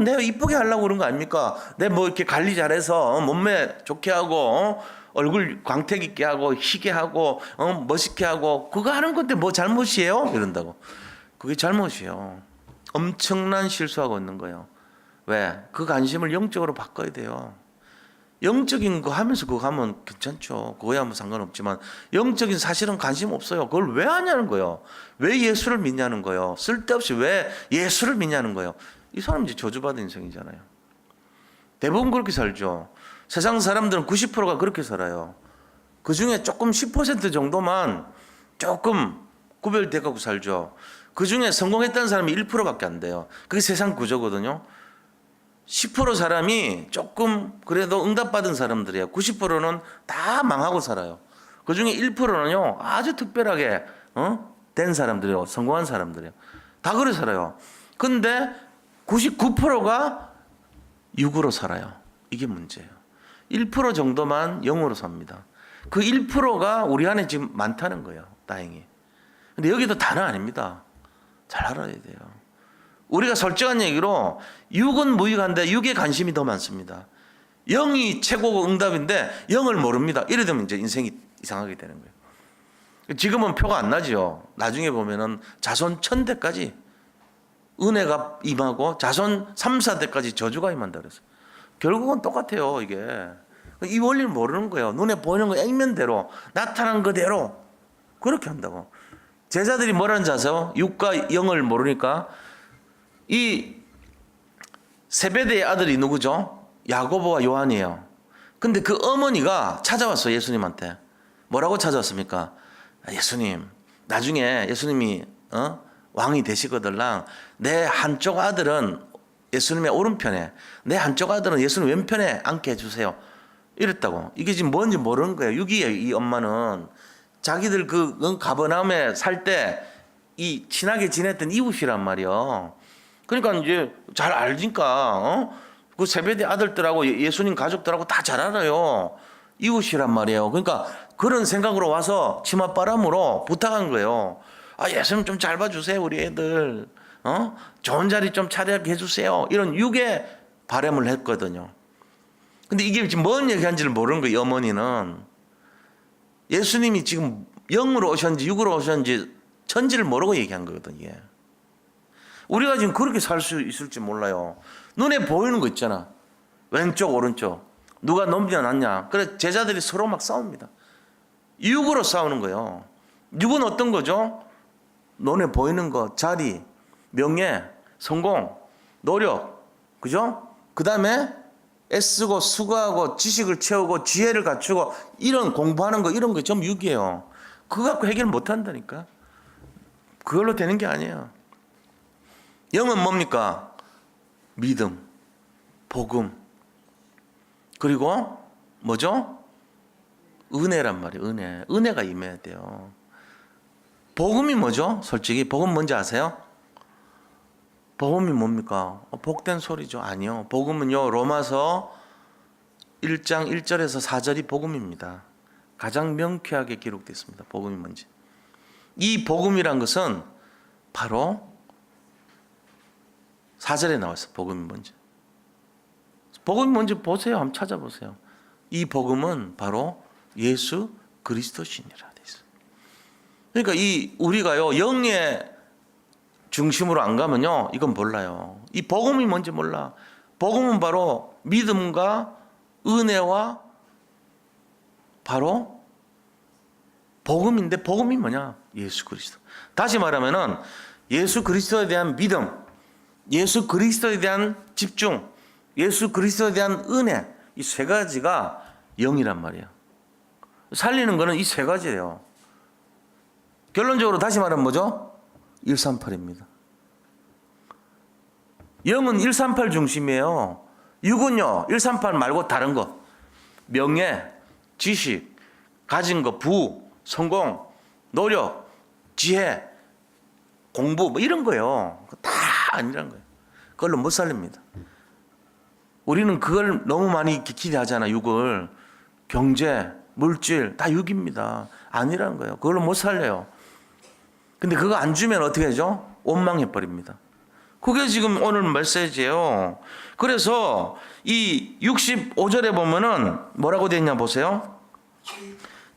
내가 이쁘게 하려고 그런 거 아닙니까? 내 뭐 이렇게 관리 잘해서 몸매 좋게 하고 얼굴 광택 있게 하고 희게 하고 멋있게 하고 그거 하는 건데 뭐 잘못이에요? 이런다고. 그게 잘못이에요. 엄청난 실수하고 있는 거예요. 왜? 그 관심을 영적으로 바꿔야 돼요. 영적인 거 하면서 그거 하면 괜찮죠. 그거야 뭐 상관없지만 영적인 사실은 관심 없어요. 그걸 왜 하냐는 거예요. 왜 예수를 믿냐는 거예요. 쓸데없이 왜 예수를 믿냐는 거예요. 이 사람 이제 저주받은 인생이잖아요. 대부분 그렇게 살죠. 세상 사람들은 90%가 그렇게 살아요. 그 중에 조금 10% 정도만 조금 구별돼 갖고 살죠. 그 중에 성공했다는 사람이 1%밖에 안 돼요. 그게 세상 구조거든요. 10% 사람이 조금 그래도 응답받은 사람들이에요. 90%는 다 망하고 살아요. 그 중에 1%는요 아주 특별하게 된 사람들이에요. 성공한 사람들이에요. 다 그래 살아요. 근데 99%가 육으로 살아요. 이게 문제예요. 1% 정도만 영으로 삽니다. 그 1%가 우리 안에 지금 많다는 거예요. 다행히. 근데 여기도 다는 아닙니다. 잘 알아야 돼요. 우리가 솔직한 얘기로 육은 무익한데 육에 관심이 더 많습니다. 영이 최고고 응답인데 영을 모릅니다. 이래 되면 이제 인생이 이상하게 되는 거예요. 지금은 표가 안 나죠. 나중에 보면은 자손 1000대까지 은혜가 임하고 자손 3, 4대까지 저주가 임한다 그랬어요. 결국은 똑같아요, 이게. 이 원리를 모르는 거예요. 눈에 보이는 거 액면대로 나타난 그대로 그렇게 한다고. 제자들이 뭐라는지 아세요? 육과 영을 모르니까 이 세베대의 아들이 누구죠? 야고보와 요한이에요. 근데 그 어머니가 찾아왔어요, 예수님한테. 뭐라고 찾아왔습니까? 예수님, 나중에 예수님이 왕이 되시거들랑 내 한쪽 아들은 예수님의 오른편에, 내 한쪽 아들은 예수님 왼편에 앉게 해주세요. 이랬다고. 이게 지금 뭔지 모르는 거예요. 육이에요, 이 엄마는. 자기들 그 가버나움에 살 때 이 친하게 지냈던 이웃이란 말이요. 그러니까 이제 잘 알니까 그 세베대 아들들하고 예수님 가족들하고 다 잘 알아요. 이웃이란 말이에요. 그러니까 그런 생각으로 와서 치맛바람으로 부탁한 거예요. 예수님 좀 잘 봐주세요, 우리 애들. 좋은 자리 좀 차리게 해주세요. 이런 육의 바람을 했거든요. 근데 이게 지금 뭔 얘기한지를 모르는 거예요, 어머니는. 예수님이 지금 영으로 오셨는지 육으로 오셨는지 천지를 모르고 얘기한 거거든요. 우리가 지금 그렇게 살 수 있을지 몰라요. 눈에 보이는 거 있잖아. 왼쪽, 오른쪽. 누가 넘기냐 낫냐. 그래, 제자들이 서로 막 싸웁니다. 육으로 싸우는 거예요. 육은 어떤 거죠? 눈에 보이는 거, 자리, 명예, 성공, 노력. 그죠? 그 다음에 애쓰고 수고하고 지식을 채우고 지혜를 갖추고 이런 공부하는 거 이런 거 전부 육이에요. 그거 갖고 해결 못 한다니까. 그걸로 되는 게 아니에요. 영은 뭡니까? 믿음, 복음, 그리고 뭐죠? 은혜란 말이에요. 은혜가 임해야 돼요. 복음이 뭐죠? 솔직히 복음 뭔지 아세요? 복음이 뭡니까? 복된 소리죠. 아니요. 복음은요, 로마서 1장 1절에서 4절이 복음입니다. 가장 명쾌하게 기록되어 있습니다. 복음이 뭔지. 이 복음이란 것은 바로 4절에 나와 있어요. 복음이 뭔지. 복음이 뭔지 보세요. 한번 찾아보세요. 이 복음은 바로 예수 그리스도시니라 돼 있어요. 그러니까 우리가요, 영의 중심으로 안 가면요, 이건 몰라요. 이 복음이 뭔지 몰라. 복음은 바로 믿음과 은혜와 바로 복음인데, 복음이 뭐냐? 예수 그리스도. 다시 말하면은 예수 그리스도에 대한 믿음, 예수 그리스도에 대한 집중, 예수 그리스도에 대한 은혜, 이 세 가지가 영이란 말이에요. 살리는 거는 이 세 가지예요. 결론적으로 다시 말하면 뭐죠? 138입니다. 영은 138 중심이에요. 육은요, 138 말고 다른 거. 명예, 지식, 가진 거, 부, 성공, 노력, 지혜, 공부, 뭐 이런 거예요. 다 아니란 거예요. 그걸로 못 살립니다. 우리는 그걸 너무 많이 기대하잖아. 육을. 경제, 물질 다 육입니다. 아니라는 거예요. 그걸로 못 살려요. 근데 그거 안 주면 어떻게 하죠? 원망해 버립니다. 그게 지금 오늘 메시지예요. 그래서 이 65절에 보면은 뭐라고 되어 있냐 보세요.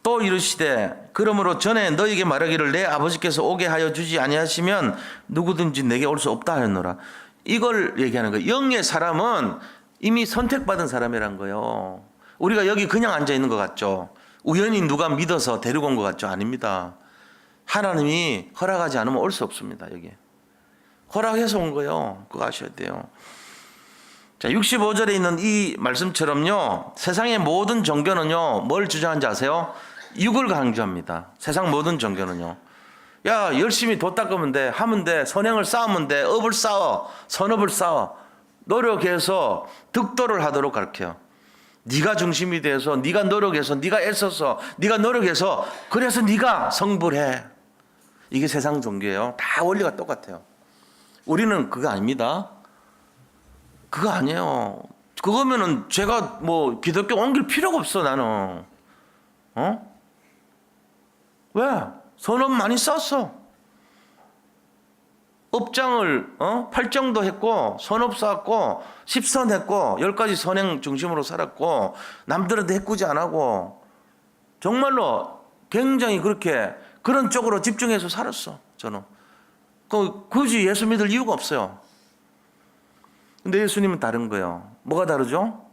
또 이르시되 그러므로 전에 너에게 말하기를 내 아버지께서 오게 하여 주지 아니하시면 누구든지 내게 올 수 없다 하였노라. 이걸 얘기하는 거예요. 영의 사람은 이미 선택받은 사람이란 거예요. 우리가 여기 그냥 앉아 있는 것 같죠. 우연히 누가 믿어서 데리고 온 것 같죠. 아닙니다. 하나님이 허락하지 않으면 올 수 없습니다. 여기 허락해서 온 거예요. 그거 아셔야 돼요. 자, 65절에 있는 이 말씀처럼요, 세상의 모든 종교는요 뭘 주장하는지 아세요? 육을 강조합니다. 세상 모든 종교는요, 야 열심히 도 닦으면 돼, 하면 돼, 선행을 쌓으면 돼, 업을 쌓아, 선업을 쌓아, 노력해서 득도를 하도록 가르쳐요. 네가 중심이 돼서, 네가 노력해서, 네가 애써서, 네가 노력해서, 그래서 네가 성불해. 이게 세상 종교예요. 다 원리가 똑같아요. 우리는 그거 아닙니다. 그거 아니에요. 그거면은 제가 뭐 기독교 옮길 필요가 없어. 나는 왜? 선업 많이 쌓았어. 업장을 8정도 했고, 선업 쌓았고, 10선 했고, 10가지 선행 중심으로 살았고, 남들한테 해꾸지 안 하고, 정말로 굉장히 그렇게 그런 쪽으로 집중해서 살았어. 저는 굳이 예수 믿을 이유가 없어요. 근데 예수님은 다른 거예요. 뭐가 다르죠?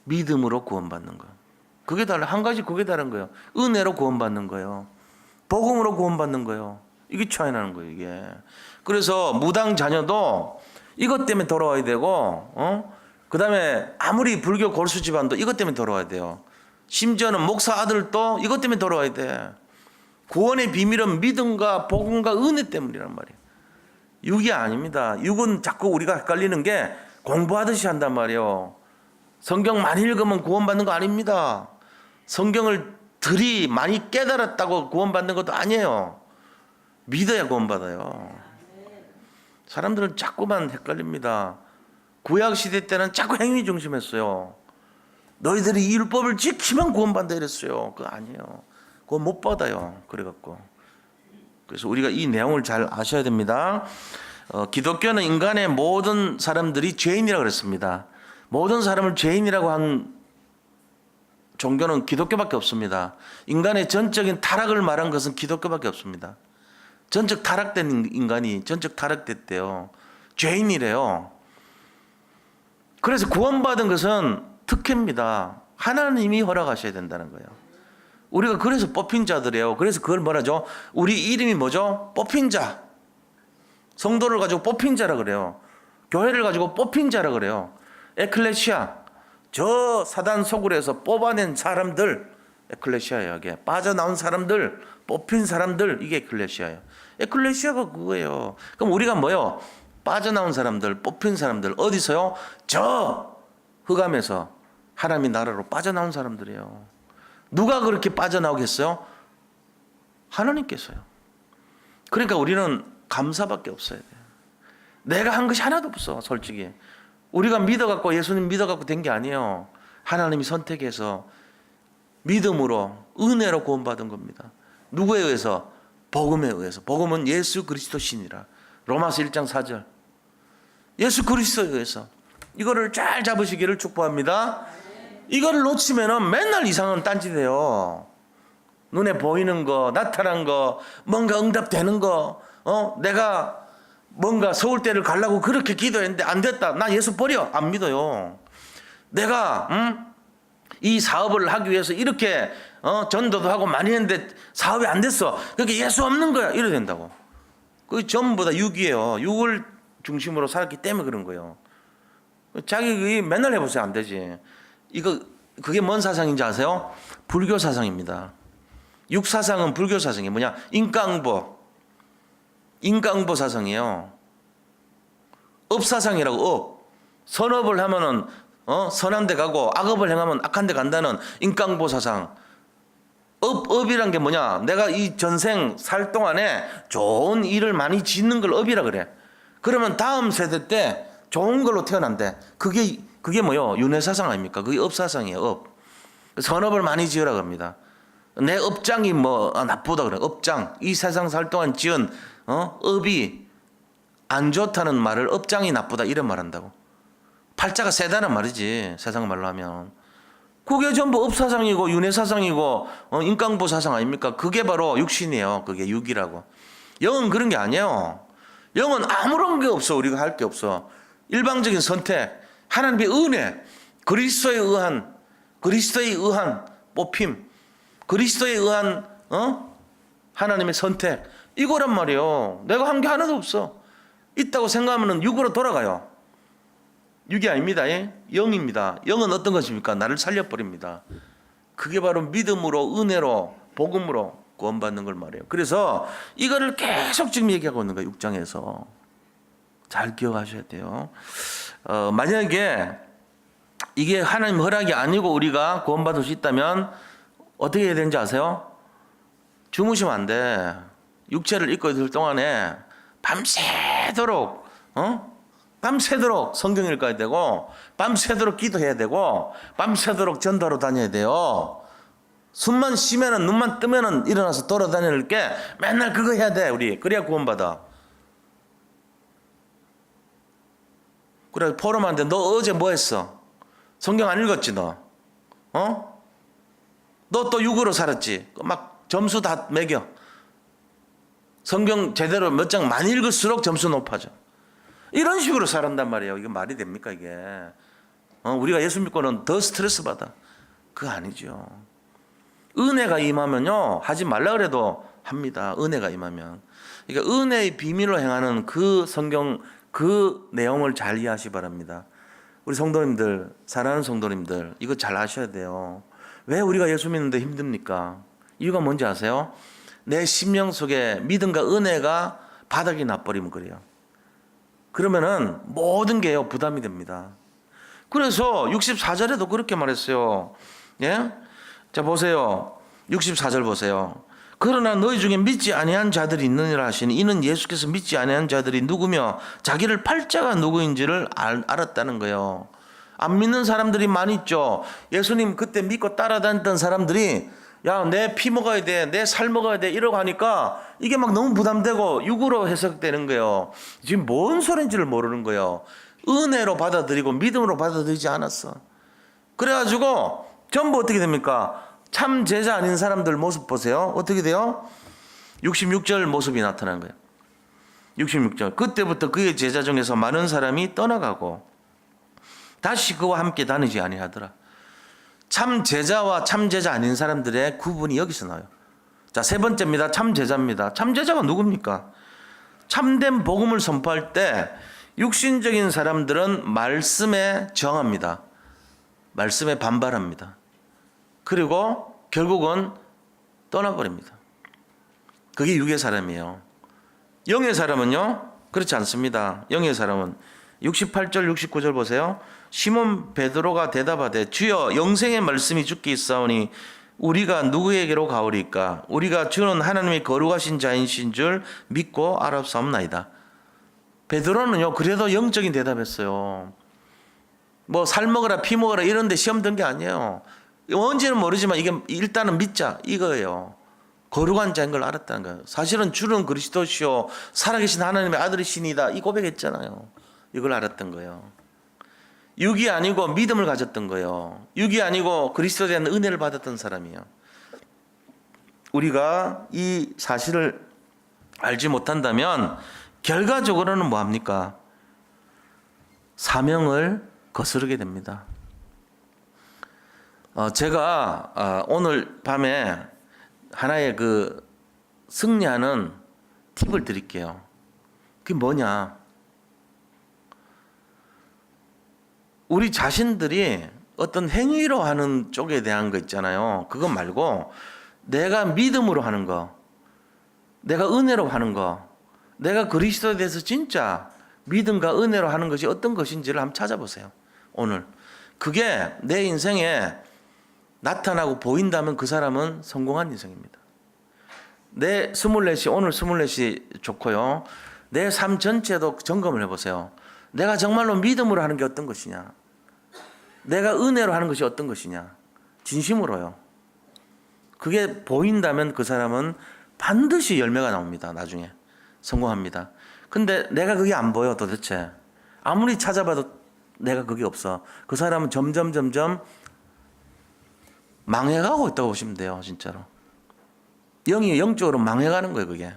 믿음으로 구원받는 거예요. 그게 달라. 한 가지 그게 다른 거예요. 은혜로 구원받는 거예요. 복음으로 구원받는 거예요. 이게 차이 나는 거예요, 이게. 그래서 무당 자녀도 이것 때문에 돌아와야 되고, 그 다음에 아무리 불교 골수 집안도 이것 때문에 돌아와야 돼요. 심지어는 목사 아들도 이것 때문에 돌아와야 돼. 구원의 비밀은 믿음과 복음과 은혜 때문이란 말이에요. 육이 아닙니다. 육은 자꾸 우리가 헷갈리는 게 공부하듯이 한단 말이에요. 성경 많이 읽으면 구원받는 거 아닙니다. 성경을 들이 많이 깨달았다고 구원받는 것도 아니에요. 믿어야 구원받아요. 사람들은 자꾸만 헷갈립니다. 구약시대 때는 자꾸 행위 중심했어요. 너희들이 이 율법을 지키면 구원받는다 이랬어요. 그거 아니에요. 그거 못 받아요. 그래갖고. 그래서 우리가 이 내용을 잘 아셔야 됩니다. 기독교는 인간의 모든 사람들이 죄인이라고 그랬습니다. 모든 사람을 죄인이라고 한 종교는 기독교밖에 없습니다. 인간의 전적인 타락을 말한 것은 기독교밖에 없습니다. 전적 타락된 인간이 전적 타락됐대요. 죄인이래요. 그래서 구원받은 것은 특혜입니다. 하나님이 허락하셔야 된다는 거예요. 우리가 그래서 뽑힌 자들이에요. 그래서 그걸 뭐라죠? 우리 이름이 뭐죠? 뽑힌 자. 성도를 가지고 뽑힌 자라 그래요. 교회를 가지고 뽑힌 자라 그래요. 에클레시아. 저 사단 소굴에서 뽑아낸 사람들, 에클레시아예요. 이게 빠져나온 사람들, 뽑힌 사람들, 이게 에클레시아예요. 에클레시아가 그거예요. 그럼 우리가 뭐요? 빠져나온 사람들, 뽑힌 사람들, 어디서요? 저 흑암에서 하나님의 나라로 빠져나온 사람들이에요. 누가 그렇게 빠져나오겠어요? 하나님께서요. 그러니까 우리는 감사밖에 없어야 돼요. 내가 한 것이 하나도 없어, 솔직히. 우리가 믿어갖고, 예수님 믿어갖고 된 게 아니에요. 하나님이 선택해서 믿음으로, 은혜로 구원받은 겁니다. 누구에 의해서? 복음에 의해서. 복음은 예수 그리스도 신이라. 로마서 1장 4절. 예수 그리스도에 의해서. 이거를 잘 잡으시기를 축복합니다. 이거를 놓치면은 맨날 이상한 딴짓해요. 눈에 보이는 거, 나타난 거, 뭔가 응답되는 거, 내가 뭔가 서울대를 가려고 그렇게 기도했는데 안 됐다. 나 예수 버려. 안 믿어요. 내가 이 사업을 하기 위해서 이렇게 전도도 하고 많이 했는데 사업이 안 됐어. 그러니까 예수 없는 거야. 이래 된다고. 그게 전부 다 육이에요. 육을 중심으로 살았기 때문에 그런 거예요. 자기 맨날 해보세요. 안 되지. 그게 뭔 사상인지 아세요? 불교 사상입니다. 육 사상은 불교 사상이 뭐냐? 인강보 사상이에요. 업 사상이라고. 업. 선업을 하면은 선한 데 가고 악업을 행하면 악한 데 간다는 인강보 사상. 업이란 게 뭐냐? 내가 이 전생 살 동안에 좋은 일을 많이 짓는 걸 업이라 그래. 그러면 다음 세대 때 좋은 걸로 태어난대. 그게 그게 뭐요? 윤회사상 아닙니까? 그게 업사상이에요. 업. 선업을 많이 지으라고 합니다. 내 업장이 나쁘다 그래. 업장. 이 세상 살 동안 지은 업이 안 좋다는 말을 업장이 나쁘다 이런 말 한다고. 팔자가 세다는 말이지. 세상 말로 하면. 그게 전부 업사상이고 윤회사상이고 인강보 사상 아닙니까? 그게 바로 육신이에요. 그게 육이라고. 영은 그런 게 아니에요. 영은 아무런 게 없어. 우리가 할 게 없어. 일방적인 선택, 하나님의 은혜, 그리스도에 의한 뽑힘, 그리스도에 의한 하나님의 선택, 이거란 말이에요. 내가 한 게 하나도 없어. 있다고 생각하면 육으로 돌아가요. 육이 아닙니다. 영입니다. 영은 어떤 것입니까? 나를 살려버립니다. 그게 바로 믿음으로, 은혜로, 복음으로 구원받는 걸 말해요. 그래서 이거를 계속 지금 얘기하고 있는 거예요. 6장에서. 잘 기억하셔야 돼요. 만약에 이게 하나님 허락이 아니고 우리가 구원받을 수 있다면 어떻게 해야 되는지 아세요? 주무시면 안 돼. 육체를 입고 있을 동안에 밤새도록 밤새도록 성경 읽어야 되고 밤새도록 기도해야 되고 밤새도록 전도하러 다녀야 돼요. 숨만 쉬면은 눈만 뜨면은 일어나서 돌아다닐 게 맨날 그거 해야 돼. 우리 그래야 구원받아. 그래 포럼한테 너 어제 뭐 했어? 성경 안 읽었지 너? 너 또 육으로 살았지? 막 점수 다 매겨. 성경 제대로 몇 장 많이 읽을수록 점수 높아져. 이런 식으로 살았단 말이에요. 이게 말이 됩니까 이게? 우리가 예수 믿고는 더 스트레스 받아. 그거 아니죠. 은혜가 임하면요 하지 말라 그래도 합니다. 은혜가 임하면. 그러니까 은혜의 비밀로 행하는 그 성경 그 내용을 잘 이해하시 바랍니다. 우리 성도님들, 사랑하는 성도님들, 이거 잘 아셔야 돼요. 왜 우리가 예수 믿는데 힘듭니까? 이유가 뭔지 아세요? 내 심령 속에 믿음과 은혜가 바닥이 나버리면 그래요. 그러면은 모든 게요 부담이 됩니다. 그래서 64절에도 그렇게 말했어요. 예? 자 보세요. 64절 보세요. 그러나 너희 중에 믿지 아니한 자들이 있느니라 하시니 이는 예수께서 믿지 아니한 자들이 누구며 자기를 팔자가 누구인지를 알았다는 거예요. 안 믿는 사람들이 많이 있죠. 예수님 그때 믿고 따라다녔던 사람들이 야, 내 피 먹어야 돼, 내 살 먹어야 돼 이러고 하니까 이게 막 너무 부담되고 육으로 해석되는 거예요. 지금 뭔 소리인지를 모르는 거예요. 은혜로 받아들이고 믿음으로 받아들이지 않았어. 그래가지고 전부 어떻게 됩니까? 참 제자 아닌 사람들 모습 보세요. 어떻게 돼요? 66절 모습이 나타난 거예요. 66절. 그때부터 그의 제자 중에서 많은 사람이 떠나가고 다시 그와 함께 다니지 아니하더라. 참 제자와 참 제자 아닌 사람들의 구분이 여기서 나와요. 자, 세 번째입니다. 참 제자입니다. 참 제자가 누굽니까? 참된 복음을 선포할 때 육신적인 사람들은 말씀에 저항합니다. 말씀에 반발합니다. 그리고 결국은 떠나버립니다. 그게 육의 사람이에요. 영의 사람은요 그렇지 않습니다. 영의 사람은 68절 69절 보세요. 시몬 베드로가 대답하되 주여 영생의 말씀이 주께 있사오니 우리가 누구에게로 가오리까? 우리가 주는 하나님의 거룩하신 자이신 줄 믿고 알았사옵나이다. 베드로는요 그래도 영적인 대답했어요. 뭐 살 먹어라 피 먹어라 이런 데 시험 든 게 아니에요. 뭔지는 모르지만 이게 일단은 믿자 이거예요. 거룩한 자인 걸 알았다는 거예요. 사실은 주는 그리스도시요 살아계신 하나님의 아들이시니다 이 고백했잖아요. 이걸 알았던 거예요. 육이 아니고 믿음을 가졌던 거예요. 육이 아니고 그리스도에 대한 은혜를 받았던 사람이에요. 우리가 이 사실을 알지 못한다면 결과적으로는 뭐합니까? 사명을 거스르게 됩니다. 제가 오늘 밤에 하나의 그 승리하는 팁을 드릴게요. 그게 뭐냐? 우리 자신들이 어떤 행위로 하는 쪽에 대한 거 있잖아요. 그거 말고 내가 믿음으로 하는 거, 내가 은혜로 하는 거, 내가 그리스도에 대해서 진짜 믿음과 은혜로 하는 것이 어떤 것인지를 한번 찾아보세요. 오늘 그게 내 인생에 나타나고 보인다면 그 사람은 성공한 인생입니다. 내 24시 오늘 24시 좋고요. 내 삶 전체도 점검을 해보세요. 내가 정말로 믿음으로 하는 게 어떤 것이냐. 내가 은혜로 하는 것이 어떤 것이냐? 진심으로요. 그게 보인다면 그 사람은 반드시 열매가 나옵니다. 나중에 성공합니다. 근데 내가 그게 안 보여 도대체. 아무리 찾아봐도 내가 그게 없어. 그 사람은 점점 망해가고 있다고 보시면 돼요. 진짜로. 영이 영적으로 망해가는 거예요. 그게.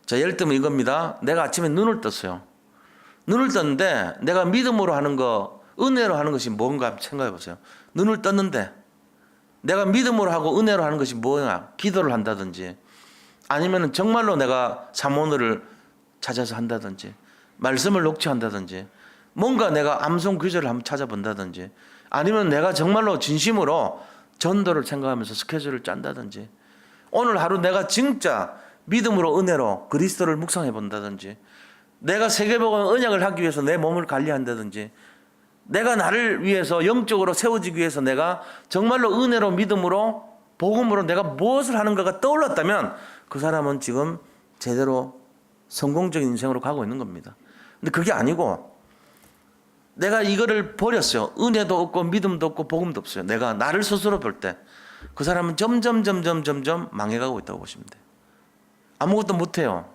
자, 예를 들면 이겁니다. 내가 아침에 눈을 떴어요. 눈을 떴는데 내가 믿음으로 하는 거, 은혜로 하는 것이 뭔가 생각해 보세요. 눈을 떴는데 내가 믿음으로 하고 은혜로 하는 것이 뭐냐? 기도를 한다든지, 아니면 정말로 내가 사모를 찾아서 한다든지, 말씀을 녹취한다든지, 뭔가 내가 암송 규절을 한번 찾아본다든지, 아니면 내가 정말로 진심으로 전도를 생각하면서 스케줄을 짠다든지, 오늘 하루 내가 진짜 믿음으로 은혜로 그리스도를 묵상해 본다든지, 내가 세계복음 언약을 하기 위해서 내 몸을 관리한다든지, 내가 나를 위해서 영적으로 세워지기 위해서 내가 정말로 은혜로 믿음으로 복음으로 내가 무엇을 하는가가 떠올랐다면 그 사람은 지금 제대로 성공적인 인생으로 가고 있는 겁니다. 근데 그게 아니고 내가 이거를 버렸어요. 은혜도 없고 믿음도 없고 복음도 없어요. 내가 나를 스스로 볼 때 그 사람은 점점 망해가고 있다고 보시면 돼요. 아무것도 못해요.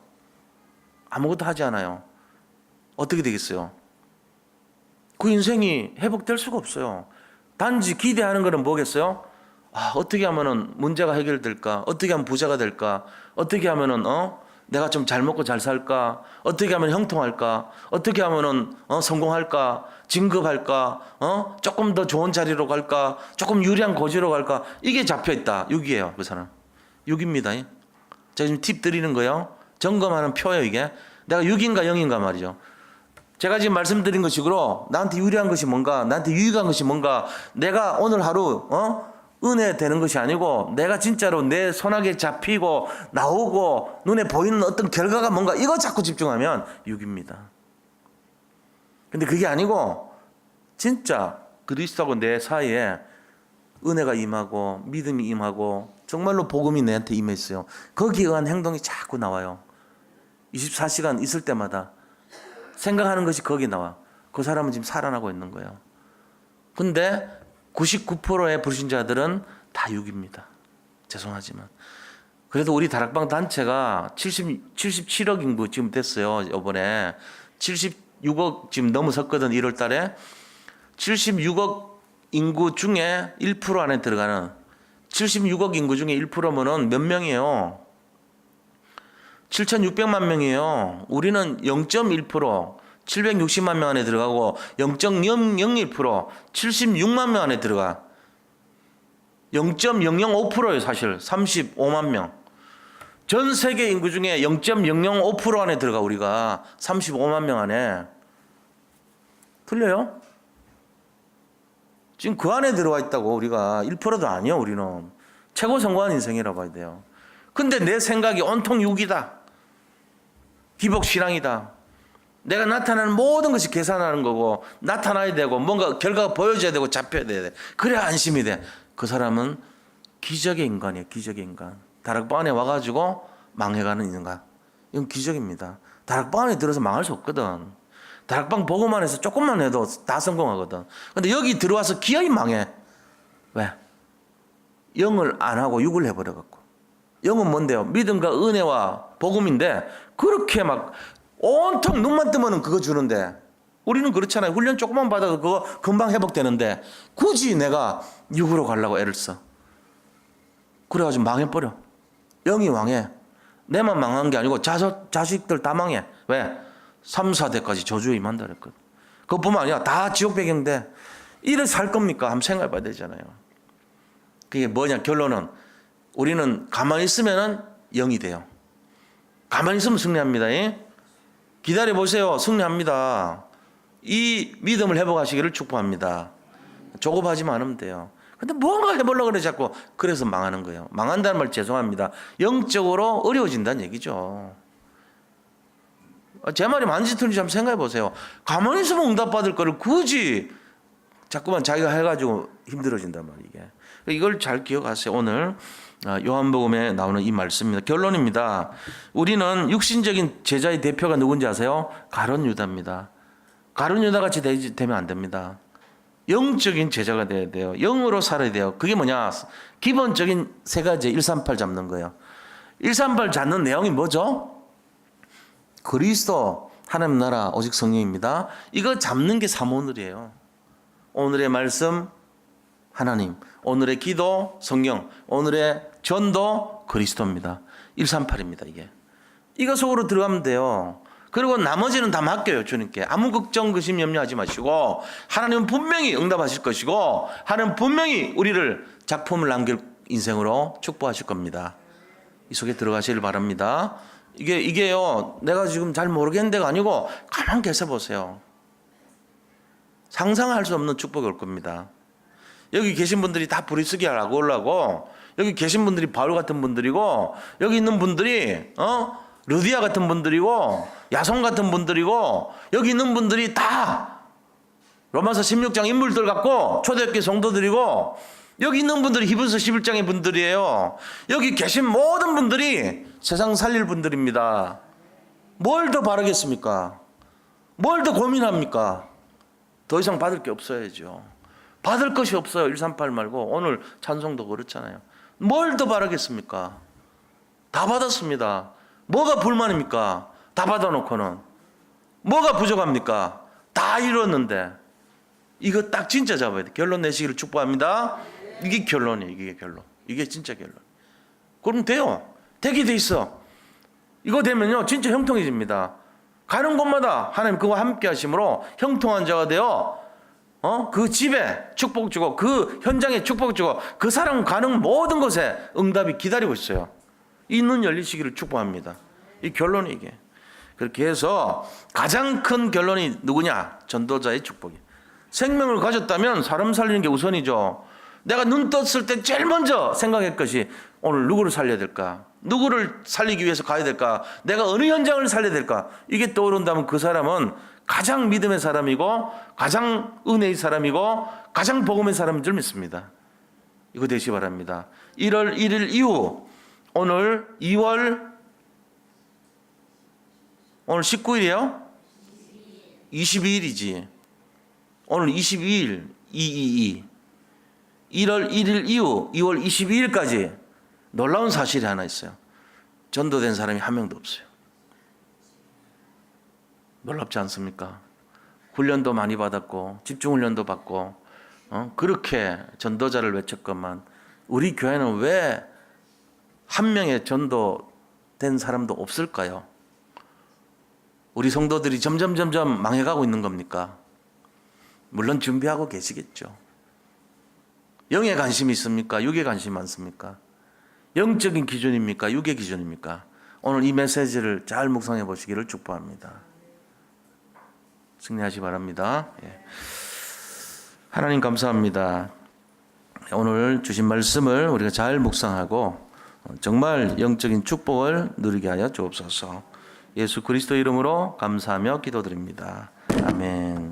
아무것도 하지 않아요. 어떻게 되겠어요? 그 인생이 회복될 수가 없어요. 단지 기대하는 거는 뭐겠어요? 어떻게 하면은 문제가 해결될까? 어떻게 하면 부자가 될까? 어떻게 하면은 내가 좀 잘 먹고 잘 살까? 어떻게 하면 형통할까? 어떻게 하면은 성공할까? 진급할까? 조금 더 좋은 자리로 갈까? 조금 유리한 고지로 갈까? 이게 잡혀 있다. 6이에요, 그 사람. 6입니다. 제가 지금 팁 드리는 거예요. 점검하는 표예요, 이게. 내가 6인가 0인가 말이죠. 제가 지금 말씀드린 것식으로 나한테 유리한 것이 뭔가, 나한테 유익한 것이 뭔가, 내가 오늘 하루 은혜 되는 것이 아니고 내가 진짜로 내 손아귀에 잡히고 나오고 눈에 보이는 어떤 결과가 뭔가, 이거 자꾸 집중하면 6입니다. 근데 그게 아니고 진짜 그리스도하고 내 사이에 은혜가 임하고 믿음이 임하고 정말로 복음이 내한테 임했어요. 거기에 의한 행동이 자꾸 나와요. 24시간 있을 때마다 생각하는 것이 거기 나와. 그 사람은 지금 살아나고 있는 거예요. 근데 99%의 불신자들은 다 6입니다. 죄송하지만. 그래도 우리 다락방 단체가 77억 인구 지금 됐어요. 이번에 76억 지금 넘어섰거든. 1월 달에. 76억 인구 중에 1% 안에 들어가는, 76억 인구 중에 1%면은 몇 명이에요? 7,600만 명이에요. 우리는 0.1%, 760만 명 안에 들어가고 0.001%, 76만 명 안에 들어가. 0.005%예요, 사실. 35만 명. 전 세계 인구 중에 0.005% 안에 들어가, 우리가. 35만 명 안에. 틀려요? 지금 그 안에 들어와 있다고, 우리가. 1%도 아니에요, 우리는. 최고 성공한 인생이라고 봐야 돼요. 근데 내 생각이 온통 6이다. 기복신앙이다. 내가 나타나는 모든 것이 계산하는 거고, 나타나야 되고, 뭔가 결과가 보여줘야 되고, 잡혀야 돼. 그래야 안심이 돼. 그 사람은 기적의 인간이에요. 기적의 인간. 다락방 안에 와가지고 망해가는 인간. 이건 기적입니다. 다락방 안에 들어서 망할 수 없거든. 다락방 보고만 해서 조금만 해도 다 성공하거든. 근데 여기 들어와서 기어이 망해. 왜? 0을 안 하고 6을 해버려갖고. 0은 뭔데요? 믿음과 은혜와 복음인데, 그렇게 막 온통 눈만 뜨면은 그거 주는데, 우리는 그렇잖아요. 훈련 조금만 받아도 그거 금방 회복되는데, 굳이 내가 6으로 가려고 애를 써. 그래가지고 망해버려. 0이 망해. 내만 망한 게 아니고 자식들 다 망해. 왜? 3, 4대까지 저주에 임한다 그랬거든. 그것뿐만 아니라 다 지옥 배경돼. 이래 살 겁니까? 한번 생각해 봐야 되잖아요. 그게 뭐냐? 결론은 우리는 가만히 있으면은 0이 돼요. 가만히 있으면 승리합니다. 기다려 보세요. 승리합니다. 이 믿음을 회복하시기를 축복합니다. 조급하지만 않으면 돼요. 근데 뭔가 해보려고 그래 자꾸. 그래서 망하는 거예요. 망한다는 말 죄송합니다. 영적으로 어려워진다는 얘기죠. 제 말이 맞는지 틀린지 한번 생각해 보세요. 가만히 있으면 응답받을 거를 굳이 자꾸만 자기가 해가지고 힘들어진단 말이에요. 이걸 잘 기억하세요. 오늘 요한복음에 나오는 이 말씀입니다. 결론입니다. 우리는 육신적인 제자의 대표가 누군지 아세요? 가룟 유다입니다. 가룟 유다 같이 되면 안 됩니다. 영적인 제자가 돼야 돼요. 영으로 살아야 돼요. 그게 뭐냐? 기본적인 세 가지 138 잡는 거예요. 138 잡는 내용이 뭐죠? 그리스도, 하나님 나라, 오직 성령입니다. 이거 잡는 게 삼오늘이에요. 오늘의 말씀 하나님, 오늘의 기도 성령, 오늘의 전도 그리스도입니다. 138입니다. 이거 속으로 들어가면 돼요. 그리고 나머지는 다 맡겨요. 주님께. 아무 걱정, 의심, 염려하지 마시고 하나님은 분명히 응답하실 것이고 하나님은 분명히 우리를 작품을 남길 인생으로 축복하실 겁니다. 이 속에 들어가시길 바랍니다. 이게요, 내가 지금 잘 모르겠는데가 아니고 가만 계셔 보세요. 상상할 수 없는 축복이 올 겁니다. 여기 계신 분들이 다 부리스기 하고 오려고, 여기 계신 분들이 바울 같은 분들이고, 여기 있는 분들이 르디아 같은 분들이고, 야손 같은 분들이고, 여기 있는 분들이 다 로마서 16장 인물들 같고 초대교회 성도들이고, 여기 있는 분들이 히브리서 11장의 분들이에요. 여기 계신 모든 분들이 세상 살릴 분들입니다. 뭘 더 바라겠습니까? 뭘 더 고민합니까? 더 이상 받을 게 없어야죠. 받을 것이 없어요. 138 말고. 오늘 찬송도 그렇잖아요. 뭘 더 바라겠습니까? 다 받았습니다. 뭐가 불만입니까? 다 받아놓고는. 뭐가 부족합니까? 다 이뤘는데. 이거 딱 진짜 잡아야 돼. 결론 내시기를 축복합니다. 이게 결론이에요. 이게 결론. 이게 진짜 결론. 그럼 돼요. 되게 돼 있어. 이거 되면요, 진짜 형통해집니다. 가는 곳마다 하나님 그와 함께 하심으로 형통한 자가 되어 그 집에 축복 주고 그 현장에 축복 주고 그 사람 가는 모든 곳에 응답이 기다리고 있어요. 이 눈 열리시기를 축복합니다. 이 결론이 이게. 그렇게 해서 가장 큰 결론이 누구냐? 전도자의 축복이에요. 생명을 가졌다면 사람 살리는 게 우선이죠. 내가 눈 떴을 때 제일 먼저 생각할 것이 오늘 누구를 살려야 될까? 누구를 살리기 위해서 가야 될까? 내가 어느 현장을 살려야 될까? 이게 떠오른다면 그 사람은 가장 믿음의 사람이고 가장 은혜의 사람이고 가장 복음의 사람인 줄 믿습니다. 이거 되시기 바랍니다. 1월 1일 이후 오늘 2월 오늘 19일이에요? 22일이지. 오늘 22일 222 1월 1일 이후 2월 22일까지 놀라운 사실이 하나 있어요. 전도된 사람이 한 명도 없어요. 놀랍지 않습니까? 훈련도 많이 받았고 집중훈련도 받고 그렇게 전도자를 외쳤건만 우리 교회는 왜 한 명의 전도된 사람도 없을까요? 우리 성도들이 점점 망해가고 있는 겁니까? 물론 준비하고 계시겠죠. 영에 관심이 있습니까? 육에 관심이 많습니까? 영적인 기준입니까? 육의 기준입니까? 오늘 이 메시지를 잘 묵상해 보시기를 축복합니다. 승리하시기 바랍니다. 하나님 감사합니다. 오늘 주신 말씀을 우리가 잘 묵상하고 정말 영적인 축복을 누리게 하여 주옵소서. 예수 그리스도 이름으로 감사하며 기도드립니다. 아멘.